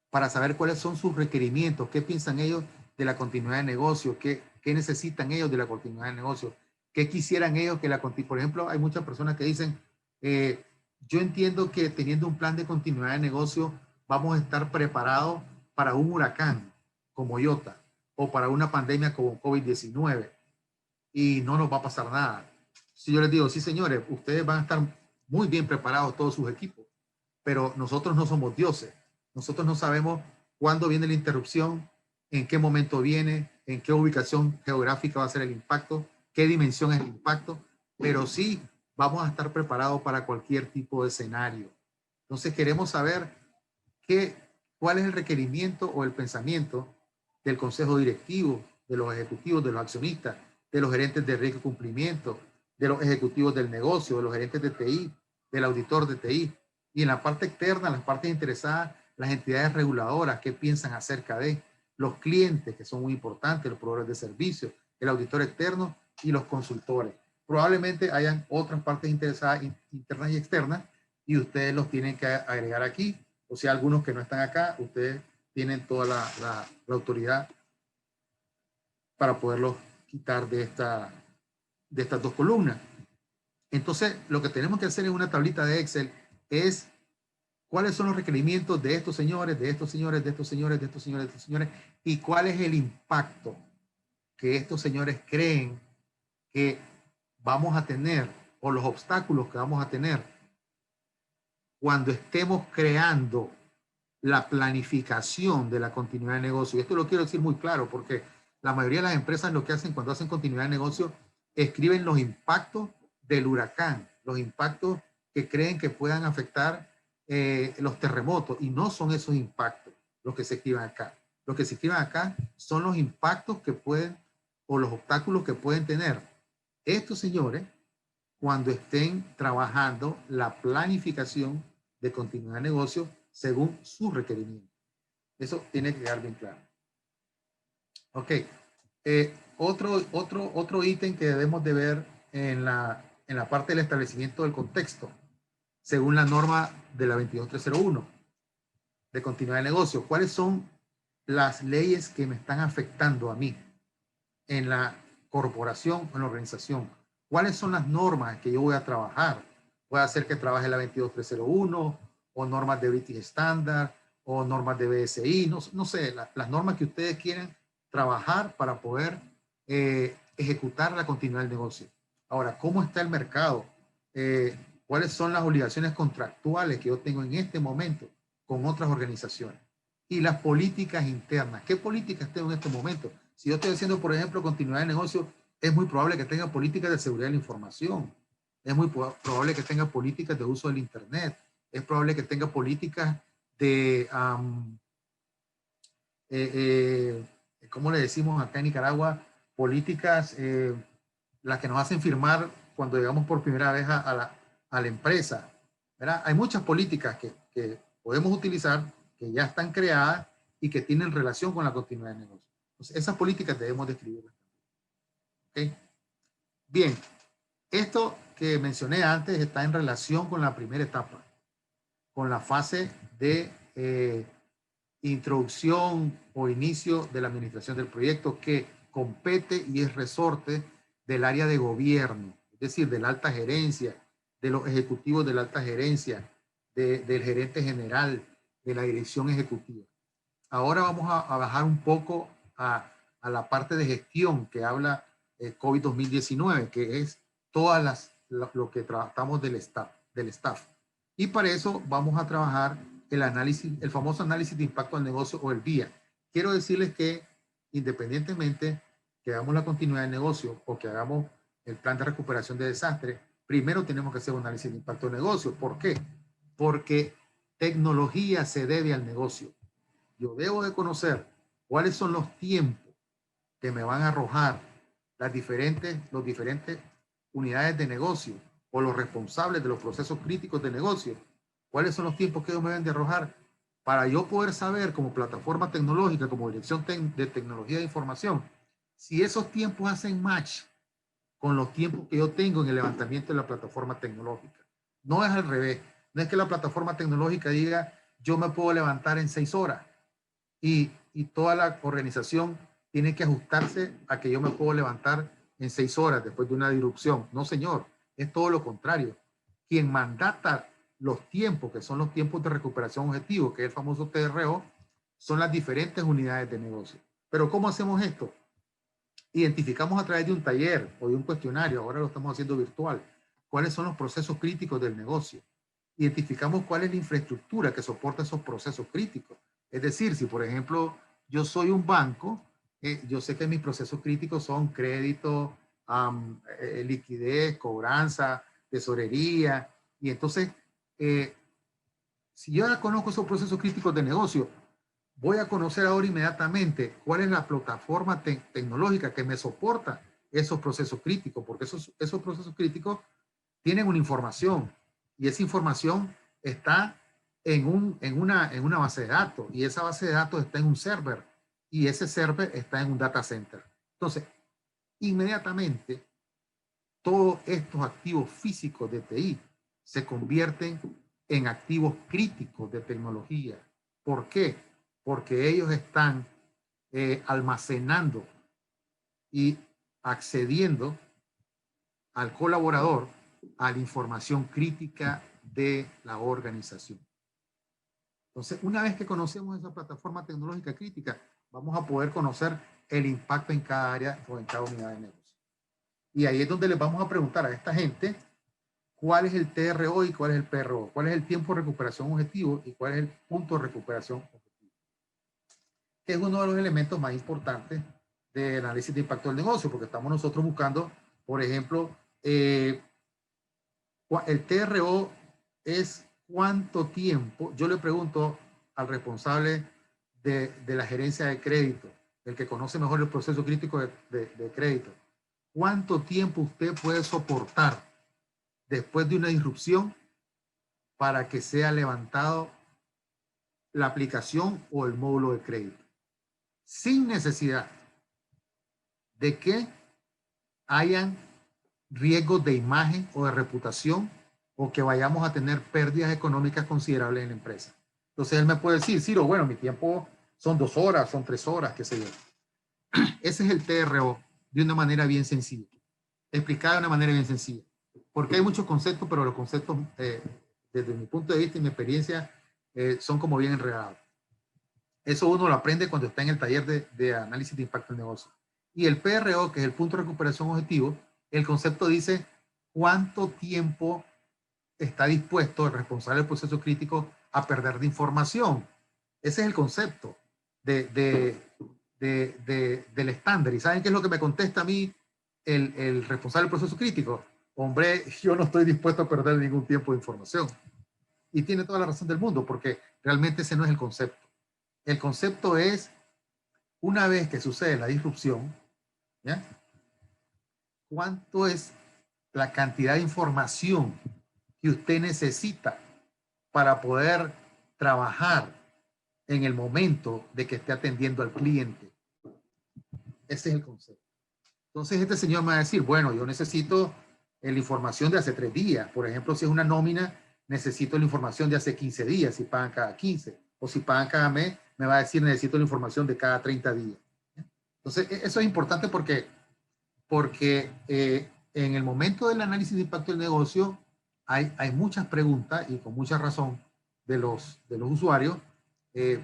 para saber cuáles son sus requerimientos, qué piensan ellos de la continuidad de negocio, qué necesitan ellos de la continuidad de negocio, qué quisieran ellos que por ejemplo, hay muchas personas que dicen, yo entiendo que teniendo un plan de continuidad de negocio vamos a estar preparados para un huracán como Iota o para una pandemia como COVID-19 y no nos va a pasar nada. Si yo les digo, sí señores, ustedes van a estar muy bien preparados todos sus equipos, pero nosotros no somos dioses. Nosotros no sabemos cuándo viene la interrupción, en qué momento viene, en qué ubicación geográfica va a ser el impacto, qué dimensión es el impacto, pero sí vamos a estar preparados para cualquier tipo de escenario. Entonces queremos saber cuál es el requerimiento o el pensamiento del consejo directivo, de los ejecutivos, de los accionistas, de los gerentes de riesgo y cumplimiento, de los ejecutivos del negocio, de los gerentes de TI, del auditor de TI. Y en la parte externa, las partes interesadas, las entidades reguladoras, qué piensan acerca de los clientes, que son muy importantes, los proveedores de servicios, el auditor externo y los consultores. Probablemente hayan otras partes interesadas internas y externas y ustedes los tienen que agregar aquí. O sea, algunos que no están acá, ustedes tienen toda la autoridad para poderlos quitar de estas dos columnas. Entonces, lo que tenemos que hacer en una tablita de Excel es cuáles son los requerimientos de estos señores, de estos señores, de estos señores, de estos señores, de estos señores, y cuál es el impacto que estos señores creen que vamos a tener, o los obstáculos que vamos a tener cuando estemos creando la planificación de la continuidad de negocio. Y esto lo quiero decir muy claro, porque la mayoría de las empresas lo que hacen cuando hacen continuidad de negocio, escriben los impactos del huracán, los impactos que creen que puedan afectar los terremotos, y no son esos impactos los que se escriben acá. Los que se escriben acá son los impactos que pueden, o los obstáculos que pueden tener estos señores cuando estén trabajando la planificación de continuidad de negocio según sus requerimientos. Eso tiene que quedar bien claro. Ok. Otro ítem que debemos de ver en la parte del establecimiento del contexto, según la norma de la 22301 de continuidad de negocio. ¿Cuáles son las leyes que me están afectando a mí en la corporación o en la organización? ¿Cuáles son las normas que yo voy a trabajar? Puede hacer que trabaje la 22301 o normas de British Standard o normas de BSI, no sé, las normas que ustedes quieren trabajar para poder ejecutar la continuidad del negocio. Ahora, ¿cómo está el mercado? ¿Cuáles son las obligaciones contractuales que yo tengo en este momento con otras organizaciones? Y las políticas internas. ¿Qué políticas tengo en este momento? Si yo estoy haciendo, por ejemplo, continuidad de negocio, es muy probable que tenga políticas de seguridad de la información. Es muy probable que tenga políticas de uso del Internet. Es probable que tenga políticas de, ¿cómo le decimos acá en Nicaragua? Políticas, las que nos hacen firmar cuando llegamos por primera vez a la empresa, ¿verdad? Hay muchas políticas que podemos utilizar, que ya están creadas y que tienen relación con la continuidad de negocio. Entonces, esas políticas debemos describirlas. ¿Okay? Bien, esto que mencioné antes está en relación con la primera etapa, con la fase de introducción o inicio de la administración del proyecto, que compete y es resorte del área de gobierno, es decir, de la alta gerencia, de los ejecutivos de la alta gerencia, del gerente general, de la dirección ejecutiva. Ahora vamos a bajar un poco a la parte de gestión que habla COVID 2019, que es todas lo que tratamos del staff. Y para eso vamos a trabajar el famoso análisis de impacto al negocio, o el VIA. Quiero decirles que independientemente que hagamos la continuidad de negocio o que hagamos el plan de recuperación de desastre, primero tenemos que hacer un análisis de impacto al negocio. ¿Por qué? Porque tecnología se debe al negocio. Yo debo de conocer cuáles son los tiempos que me van a arrojar los diferentes unidades de negocio o los responsables de los procesos críticos de negocio. ¿Cuáles son los tiempos que ellos me deben de arrojar para yo poder saber, como plataforma tecnológica, como dirección de tecnología de información, si esos tiempos hacen match con los tiempos que yo tengo en el levantamiento de la plataforma tecnológica? No es al revés. No es que la plataforma tecnológica diga, yo me puedo levantar en 6 horas y toda la organización tiene que ajustarse a que yo me puedo levantar en 6 horas después de una disrupción. No, señor, es todo lo contrario. Quien mandata los tiempos, que son los tiempos de recuperación objetivo, que es el famoso TRO, son las diferentes unidades de negocio. Pero ¿cómo hacemos esto? Identificamos a través de un taller o de un cuestionario, ahora lo estamos haciendo virtual, cuáles son los procesos críticos del negocio. Identificamos cuál es la infraestructura que soporta esos procesos críticos. Es decir, si por ejemplo yo soy un banco, yo sé que mis procesos críticos son crédito, liquidez, cobranza, tesorería, y entonces si yo ya conozco esos procesos críticos de negocio, voy a conocer ahora inmediatamente cuál es la plataforma tecnológica que me soporta esos procesos críticos, porque esos procesos críticos tienen una información y esa información está en una base de datos y esa base de datos está en un server y ese server está en un data center. Entonces, inmediatamente, todos estos activos físicos de TI se convierten en activos críticos de tecnología. ¿Por qué? Porque ellos están almacenando y accediendo al colaborador a la información crítica de la organización. Entonces, una vez que conocemos esa plataforma tecnológica crítica, vamos a poder conocer el impacto en cada área o en cada unidad de negocio. Y ahí es donde les vamos a preguntar a esta gente cuál es el TRO y cuál es el PRO, cuál es el tiempo de recuperación objetivo y cuál es el punto de recuperación objetivo, que es uno de los elementos más importantes del análisis de impacto del negocio, porque estamos nosotros buscando, por ejemplo, el TRO es cuánto tiempo, yo le pregunto al responsable de la gerencia de crédito, el que conoce mejor el proceso crítico de crédito, ¿cuánto tiempo usted puede soportar después de una disrupción para que sea levantado la aplicación o el módulo de crédito? Sin necesidad de que hayan riesgos de imagen o de reputación o que vayamos a tener pérdidas económicas considerables en la empresa. Entonces él me puede decir, Ciro, bueno, mi tiempo son 2 horas, son 3 horas, qué sé yo. Ese es el TRO de una manera bien sencilla, explicada de una manera bien sencilla, porque hay muchos conceptos, pero los conceptos desde mi punto de vista y mi experiencia son como bien enredados. Eso uno lo aprende cuando está en el taller de análisis de impacto del negocio. Y el PRO, que es el punto de recuperación objetivo, el concepto dice cuánto tiempo está dispuesto el responsable del proceso crítico a perder de información. Ese es el concepto del estándar. ¿Y saben qué es lo que me contesta a mí el responsable del proceso crítico? Hombre, yo no estoy dispuesto a perder ningún tiempo de información. Y tiene toda la razón del mundo, porque realmente ese no es el concepto. El concepto es, una vez que sucede la disrupción, ¿ya? ¿Cuánto es la cantidad de información que usted necesita para poder trabajar en el momento de que esté atendiendo al cliente? Ese es el concepto. Entonces este señor me va a decir, bueno, yo necesito la información de hace 3 días. Por ejemplo, si es una nómina, necesito la información de hace 15 días, si pagan cada 15. O si pagan cada mes, me va a decir, necesito la información de cada 30 días. Entonces, eso es importante porque en el momento del análisis de impacto del negocio hay muchas preguntas y con mucha razón de los usuarios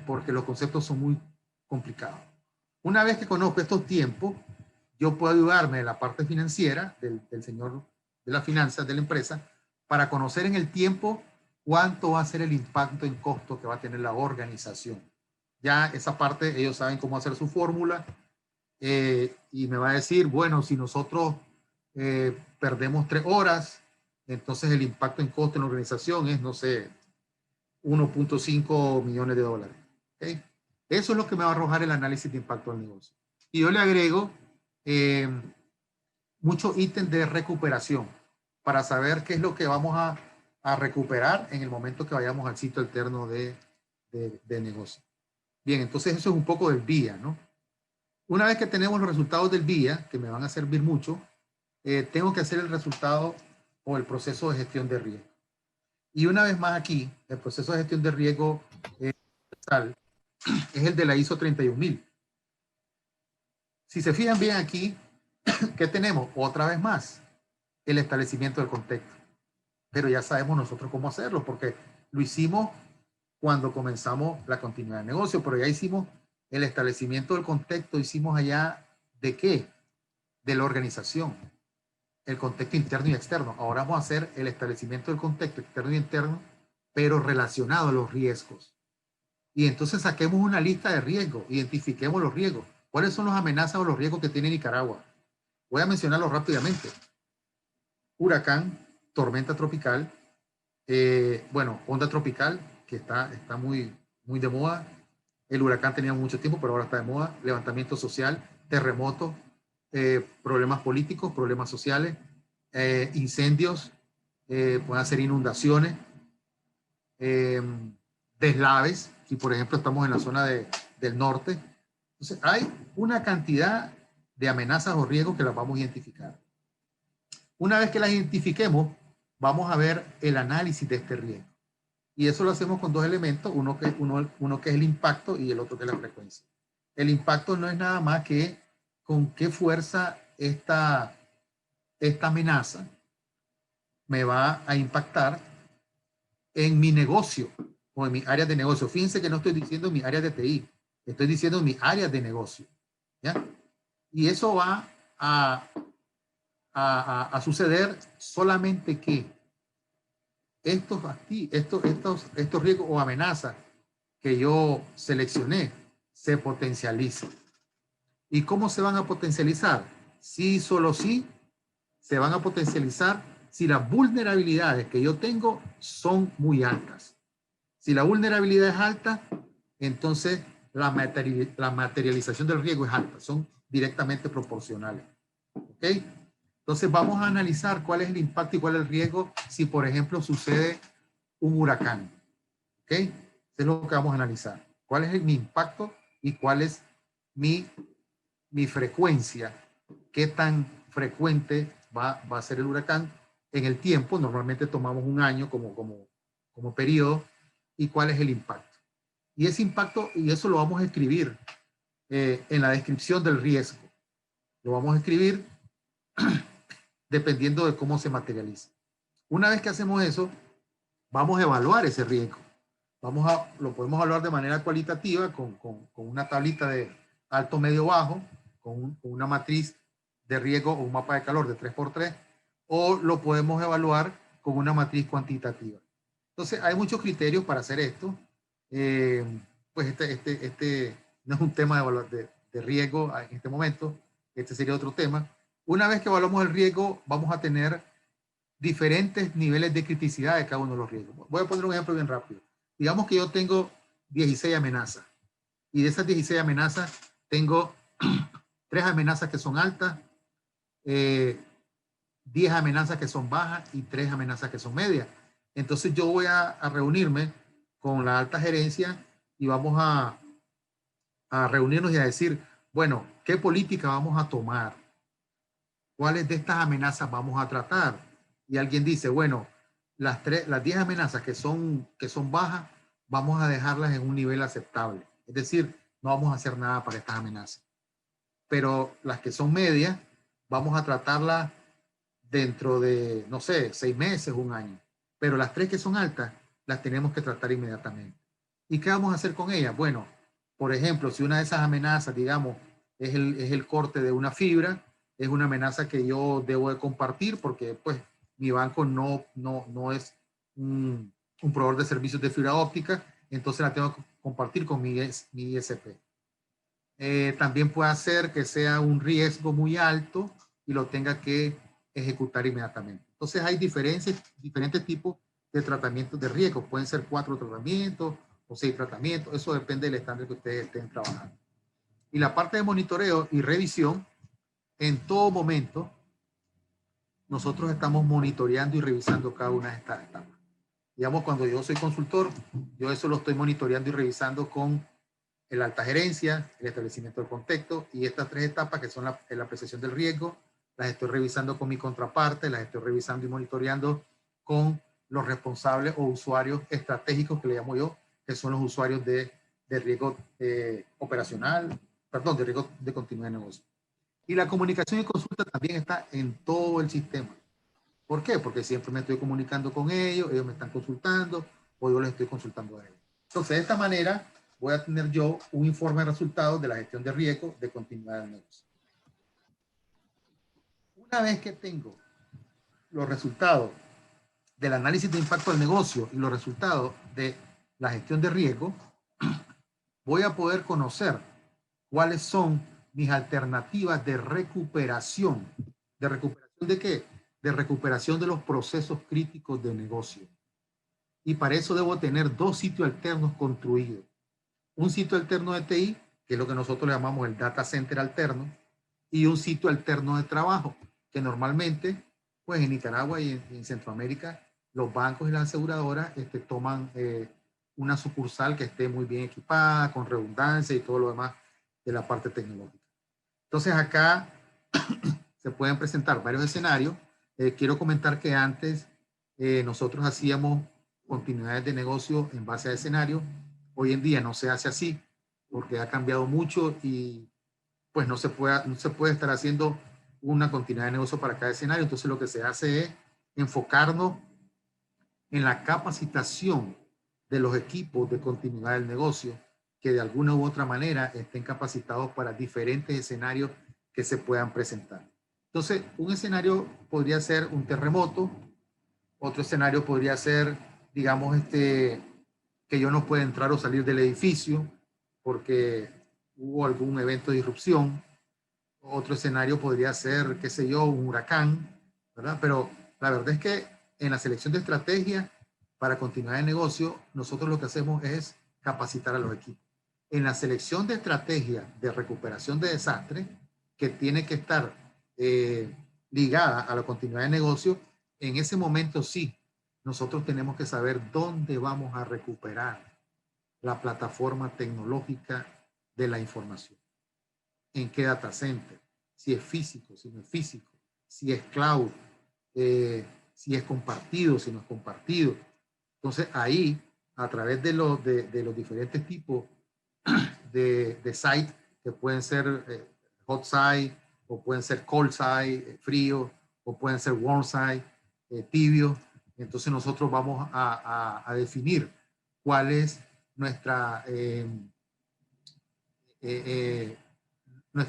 porque los conceptos son muy complicados. Una vez que conozco estos tiempos, yo puedo ayudarme en la parte financiera del señor de las finanzas de la empresa para conocer en el tiempo cuánto va a ser el impacto en costo que va a tener la organización. Ya esa parte ellos saben cómo hacer su fórmula y me va a decir, bueno, si nosotros perdemos 3 horas, entonces el impacto en costo en la organización es, no sé, 1.5 millones de dólares. ¿Okay? Eso es lo que me va a arrojar el análisis de impacto al negocio. Y yo le agrego muchos ítems de recuperación para saber qué es lo que vamos a recuperar en el momento que vayamos al sitio alterno de negocio. Bien, entonces eso es un poco del VIA, ¿no? Una vez que tenemos los resultados del VIA, que me van a servir mucho, tengo que hacer el resultado o el proceso de gestión de riesgo. Y una vez más aquí, el proceso de gestión de riesgo es el de la ISO 31000. Si se fijan bien aquí, ¿qué tenemos? Otra vez más, el establecimiento del contexto. Pero ya sabemos nosotros cómo hacerlo, porque lo hicimos cuando comenzamos la continuidad de negocio, pero ya hicimos el establecimiento del contexto, hicimos allá ¿de qué? De la organización, el contexto interno y externo. Ahora vamos a hacer el establecimiento del contexto externo y interno, pero relacionado a los riesgos. Y entonces saquemos una lista de riesgos, identifiquemos los riesgos. ¿Cuáles son las amenazas o los riesgos que tiene Nicaragua? Voy a mencionarlos rápidamente. Huracán, tormenta tropical, bueno, onda tropical, que está muy de moda, El huracán tenía mucho tiempo, pero ahora está de moda. Levantamiento social, terremotos, problemas políticos, problemas sociales, incendios, pueden ser inundaciones, deslaves, si por ejemplo estamos en la zona del norte. Entonces hay una cantidad de amenazas o riesgos que las vamos a identificar. Una vez que las identifiquemos, vamos a ver el análisis de este riesgo. Y eso lo hacemos con dos elementos, uno que es el impacto y el otro que es la frecuencia. El impacto no es nada más que con qué fuerza esta amenaza me va a impactar en mi negocio o en mi área de negocio. Fíjense que no estoy diciendo mi área de TI, estoy diciendo mi área de negocio. ¿Ya? Y eso va a suceder solamente que estos riesgos o amenazas que yo seleccioné se potencialicen. ¿Y cómo se van a potencializar? Sí, solo sí, se van a potencializar si las vulnerabilidades que yo tengo son muy altas. Si la vulnerabilidad es alta, entonces la materialización del riesgo es alta, son directamente proporcionales. ¿Ok? Entonces vamos a analizar cuál es el impacto y cuál es el riesgo si, por ejemplo, sucede un huracán. ¿Ok? Eso es lo que vamos a analizar. ¿Cuál es mi impacto y cuál es mi frecuencia? ¿Qué tan frecuente va a ser el huracán en el tiempo? Normalmente tomamos un año como periodo. ¿Y cuál es el impacto? Y ese impacto, y eso lo vamos a escribir en la descripción del riesgo. Lo vamos a escribir dependiendo de cómo se materializa. Una vez que hacemos eso, vamos a evaluar ese riesgo. Lo podemos evaluar de manera cualitativa con una tablita de alto, medio, bajo, con una matriz de riesgo o un mapa de calor de 3×3, o lo podemos evaluar con una matriz cuantitativa. Entonces, hay muchos criterios para hacer esto. Pues este no es un tema de riesgo en este momento. Este sería otro tema. Una vez que evaluamos el riesgo, vamos a tener diferentes niveles de criticidad de cada uno de los riesgos. Voy a poner un ejemplo bien rápido. Digamos que yo tengo 16 amenazas. Y de esas 16 amenazas, tengo 3 amenazas que son altas, 10 amenazas que son bajas y 3 amenazas que son medias. Entonces yo voy a reunirme con la alta gerencia y vamos a reunirnos y a decir, bueno, ¿qué política vamos a tomar? ¿Cuáles de estas amenazas vamos a tratar? Y alguien dice, bueno, las 10 amenazas que son bajas, vamos a dejarlas en un nivel aceptable. Es decir, no vamos a hacer nada para estas amenazas. Pero las que son medias, vamos a tratarlas dentro de, no sé, 6 meses, un año. Pero las 3 que son altas, las tenemos que tratar inmediatamente. ¿Y qué vamos a hacer con ellas? Bueno, por ejemplo, si una de esas amenazas, digamos, es el corte de una fibra, es una amenaza que yo debo de compartir porque, pues, mi banco no es un proveedor de servicios de fibra óptica, entonces la tengo que compartir con mi ISP. También puede ser que sea un riesgo muy alto y lo tenga que ejecutar inmediatamente. Entonces hay diferentes tipos de tratamientos de riesgo. Pueden ser 4 tratamientos o 6 tratamientos. Eso depende del estándar que ustedes estén trabajando. Y la parte de monitoreo y revisión, en todo momento, nosotros estamos monitoreando y revisando cada una de estas etapas. Digamos, cuando yo soy consultor, yo eso lo estoy monitoreando y revisando con la alta gerencia, el establecimiento del contexto, y estas 3 etapas que son la apreciación del riesgo, las estoy revisando con mi contraparte, las estoy revisando y monitoreando con los responsables o usuarios estratégicos, que le llamo yo, que son los usuarios de riesgo operacional, perdón, de riesgo de continuidad de negocio. Y la comunicación y consulta también está en todo el sistema. ¿Por qué? Porque siempre me estoy comunicando con ellos me están consultando, o yo les estoy consultando a ellos. Entonces, de esta manera, voy a tener yo un informe de resultados de la gestión de riesgo de continuidad del negocio. Una vez que tengo los resultados del análisis de impacto del negocio y los resultados de la gestión de riesgo, voy a poder conocer cuáles son mis alternativas de recuperación. ¿De recuperación de qué? De recuperación de los procesos críticos de negocio. Y para eso debo tener 2 sitios alternos construidos. un sitio alterno de TI, que es lo que nosotros le llamamos el data center alterno, y un sitio alterno de trabajo, que normalmente, pues en Nicaragua y en Centroamérica, los bancos y las aseguradoras toman una sucursal que esté muy bien equipada, con redundancia y todo lo demás de la parte tecnológica. Entonces acá se pueden presentar varios escenarios. Quiero comentar que antes nosotros hacíamos continuidades de negocio en base a escenarios. Hoy en día no se hace así porque ha cambiado mucho y pues no se puede estar haciendo una continuidad de negocio para cada escenario. Entonces lo que se hace es enfocarnos en la capacitación de los equipos de continuidad del negocio que de alguna u otra manera estén capacitados para diferentes escenarios que se puedan presentar. Entonces, un escenario podría ser un terremoto, otro escenario podría ser, digamos, que yo no pueda entrar o salir del edificio porque hubo algún evento de disrupción. Otro escenario podría ser, qué sé yo, un huracán, ¿verdad? Pero la verdad es que en la selección de estrategia para continuidad de negocio, nosotros lo que hacemos es capacitar a los equipos. En la selección de estrategia de recuperación de desastre, que tiene que estar ligada a la continuidad de negocio, en ese momento sí, nosotros tenemos que saber dónde vamos a recuperar la plataforma tecnológica de la información. En qué data center, si es físico, si no es físico, si es cloud, si es compartido, si no es compartido. Entonces ahí, a través de los diferentes tipos de site, que pueden ser hot site, o pueden ser cold site, frío, o pueden ser warm site, tibio. Entonces nosotros vamos a definir cuál es nuestra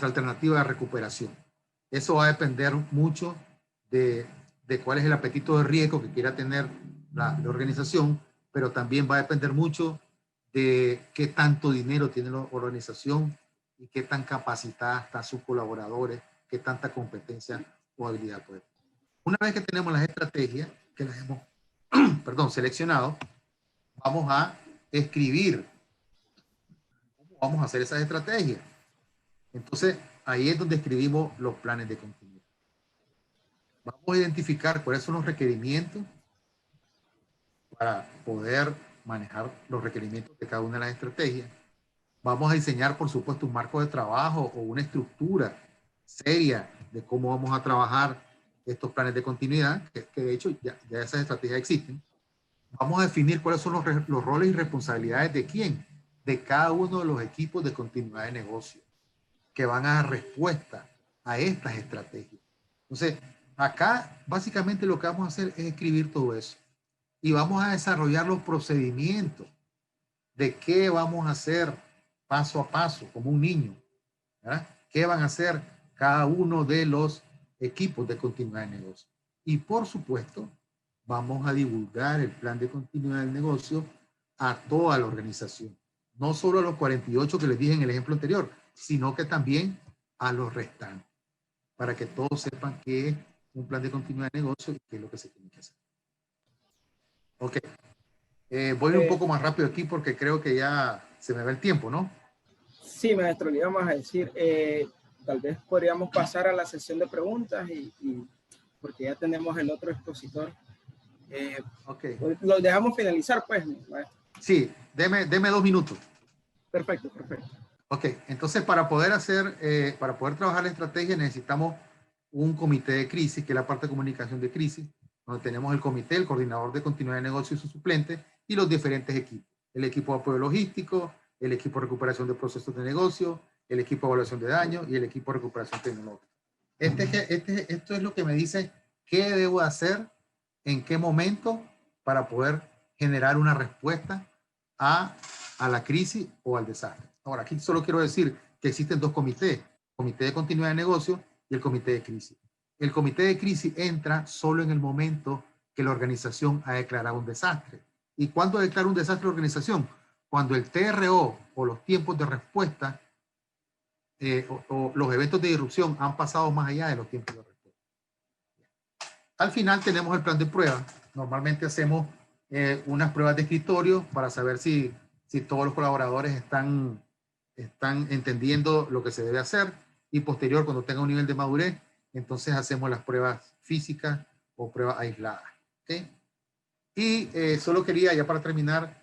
alternativa de recuperación. Eso va a depender mucho de cuál es el apetito de riesgo que quiera tener la organización, pero también va a depender mucho de qué tanto dinero tiene la organización y qué tan capacitada están sus colaboradores, qué tanta competencia o habilidad puede tener. Una vez que tenemos las estrategias, que las hemos seleccionado, vamos a escribir cómo vamos a hacer esas estrategias. Entonces, ahí es donde escribimos los planes de continuidad. Vamos a identificar cuáles son los requerimientos para poder manejar los requerimientos de cada una de las estrategias. Vamos a diseñar, por supuesto, un marco de trabajo o una estructura seria de cómo vamos a trabajar estos planes de continuidad, que de hecho ya esas estrategias existen. Vamos a definir cuáles son los roles y responsabilidades de quién, de cada uno de los equipos de continuidad de negocio, que van a dar respuesta a estas estrategias. Entonces, acá básicamente lo que vamos a hacer es escribir todo eso. Y vamos a desarrollar los procedimientos de qué vamos a hacer paso a paso, como un niño, ¿verdad? ¿Qué van a hacer cada uno de los equipos de continuidad de negocio? Y por supuesto, vamos a divulgar el plan de continuidad del negocio a toda la organización. No solo a los 48 que les dije en el ejemplo anterior, sino que también a los restantes, para que todos sepan qué es un plan de continuidad de negocio y qué es lo que se tiene que hacer. Ok. Voy un poco más rápido aquí porque creo que ya se me va el tiempo, ¿no? Sí, maestro, le íbamos a decir, tal vez podríamos pasar a la sesión de preguntas y porque ya tenemos el otro expositor. Okay. Lo dejamos finalizar, pues, maestro. Sí, deme 2 minutos. Perfecto, perfecto. Ok, entonces para poder trabajar la estrategia necesitamos un comité de crisis, que es la parte de comunicación de crisis, donde tenemos el comité, el coordinador de continuidad de negocio y su suplente, y los diferentes equipos. El equipo de apoyo logístico, el equipo de recuperación de procesos de negocio, el equipo de evaluación de daño y el equipo de recuperación tecnológica. Esto es lo que me dice qué debo hacer, en qué momento, para poder generar una respuesta a la crisis o al desastre. Ahora, aquí solo quiero decir que existen 2 comités, el comité de continuidad de negocio y el comité de crisis. El comité de crisis entra solo en el momento que la organización ha declarado un desastre. ¿Y cuándo declara un desastre la organización? Cuando el TRO o los tiempos de respuesta o los eventos de disrupción han pasado más allá de los tiempos de respuesta. Al final tenemos el plan de prueba. Normalmente hacemos unas pruebas de escritorio para saber si si todos los colaboradores están entendiendo lo que se debe hacer, y posterior, cuando tenga un nivel de madurez, entonces hacemos las pruebas físicas o pruebas aisladas. ¿Okay? Y solo quería, ya para terminar,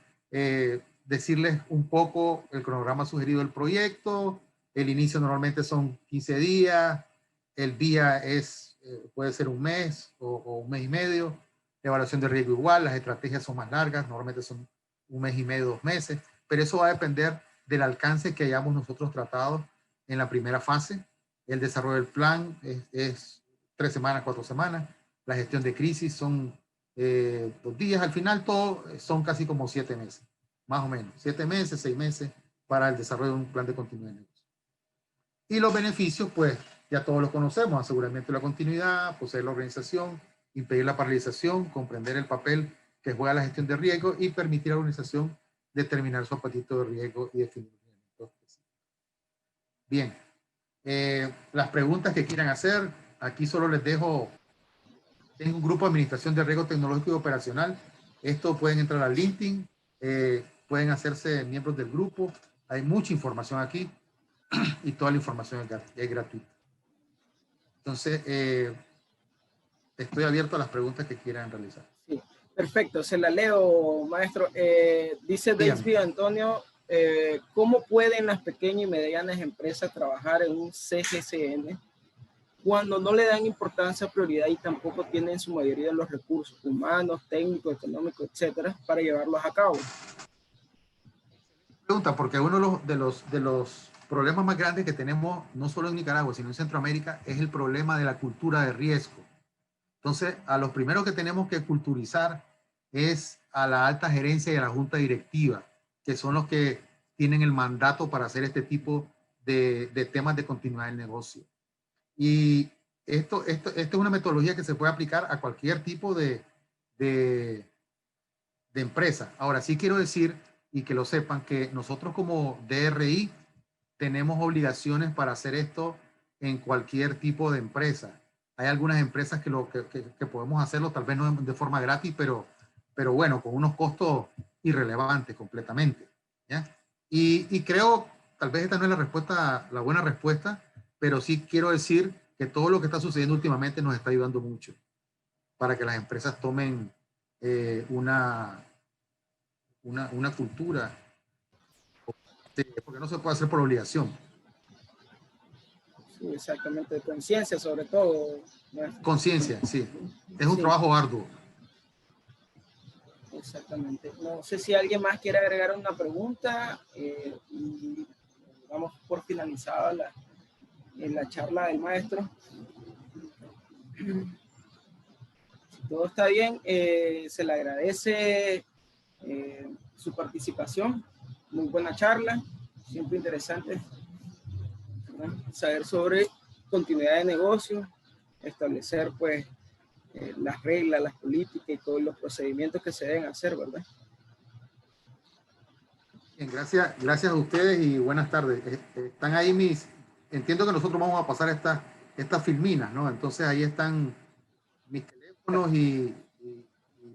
decirles un poco el cronograma sugerido del proyecto. El inicio normalmente son 15 días, el día puede ser un mes o un mes y medio, la evaluación de riesgo igual, las estrategias son más largas, normalmente son un mes y medio, 2 meses, pero eso va a depender del alcance que hayamos nosotros tratado en la primera fase. El desarrollo del plan es 3 semanas, 4 semanas, la gestión de crisis son 2 días, al final todo son casi como 7 meses, más o menos, 7 meses, 6 meses para el desarrollo de un plan de continuidad de negocio. Y los beneficios, pues ya todos los conocemos: aseguramiento de la continuidad, poseer la organización, impedir la paralización, comprender el papel que juega la gestión de riesgo y permitir a la organización determinar su apetito de riesgo y definir los específicos. Bien, las preguntas que quieran hacer, aquí solo les dejo. Tengo un grupo de administración de riesgo tecnológico y operacional. Esto pueden entrar al LinkedIn, pueden hacerse miembros del grupo. Hay mucha información aquí y toda la información es gratuita. Entonces, estoy abierto a las preguntas que quieran realizar. Sí, perfecto, se la leo, maestro. Dice Daisy Antonio, ¿cómo pueden las pequeñas y medianas empresas trabajar en un CGCN cuando no le dan importancia, prioridad y tampoco tienen su mayoría de los recursos humanos, técnicos, económicos, etcétera, para llevarlos a cabo? Pregunta, porque uno de los problemas más grandes que tenemos, no solo en Nicaragua, sino en Centroamérica, es el problema de la cultura de riesgo. Entonces, a los primeros que tenemos que culturizar es a la alta gerencia y a la junta directiva, que son los que tienen el mandato para hacer este tipo de temas de continuidad del negocio. Y esto es una metodología que se puede aplicar a cualquier tipo de empresa. Ahora, sí quiero decir, y que lo sepan, que nosotros como DRI tenemos obligaciones para hacer esto en cualquier tipo de empresa. Hay algunas empresas que podemos hacerlo, tal vez no de forma gratis, pero bueno, con unos costos irrelevantes completamente, ¿ya? Y creo, tal vez esta no es la respuesta, la buena respuesta, pero sí quiero decir que todo lo que está sucediendo últimamente nos está ayudando mucho para que las empresas tomen una cultura, porque no se puede hacer por obligación. Sí, exactamente, de conciencia sobre todo. Conciencia, sí. Es un trabajo arduo. Exactamente. No sé si alguien más quiere agregar una pregunta y vamos por finalizada la charla del maestro. Si todo está bien, se le agradece su participación. Muy buena charla, siempre interesante, ¿verdad? Saber sobre continuidad de negocio, establecer pues las reglas, las políticas y todos los procedimientos que se deben hacer, ¿verdad? Bien, gracias a ustedes y buenas tardes. Están ahí entiendo que nosotros vamos a pasar estas filminas, ¿no? Entonces ahí están mis teléfonos y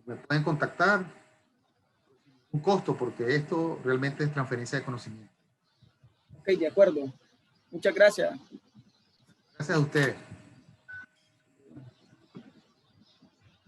me pueden contactar. Un costo, porque esto realmente es transferencia de conocimiento. Ok, de acuerdo. Muchas gracias. Gracias a ustedes.